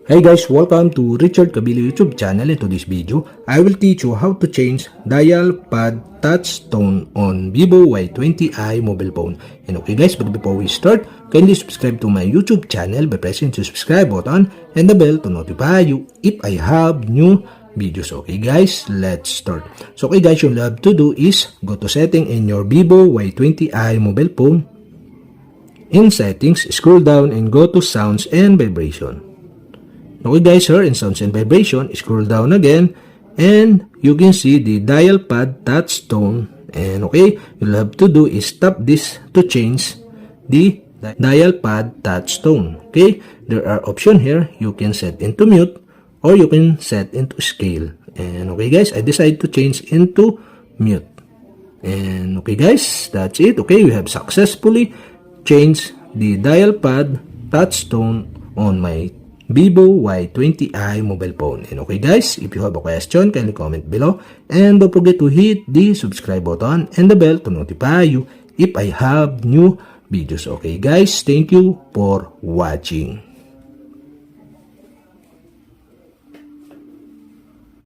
Hey guys, welcome to Richard Cabile YouTube channel. In today's video, I will teach you how to change Dialpad touch tone on ViVO Y20i mobile phone. And okay guys, but before we start, kindly subscribe to my YouTube channel by pressing the subscribe button and the bell to notify you if I have new videos. Okay guys, let's start. So okay guys, you'll have to do is go to setting in your ViVO Y20i mobile phone. In settings, scroll down and go to sounds and vibration. Okay guys, here in sounds and vibration, scroll down again and you can see the dial pad touch tone. And okay, you'll have to do is tap this to change the dial pad touch tone. Okay, there are options here. You can set into mute or you can set into scale. And okay guys, I decided to change into mute. And okay guys, that's it. Okay, we have successfully changed the dial pad touch tone on my ViVO Y20i mobile phone. And okay guys, if you have a question, kindly comment below. And don't forget to hit the subscribe button and the bell to notify you if I have new videos. Okay guys, thank you for watching.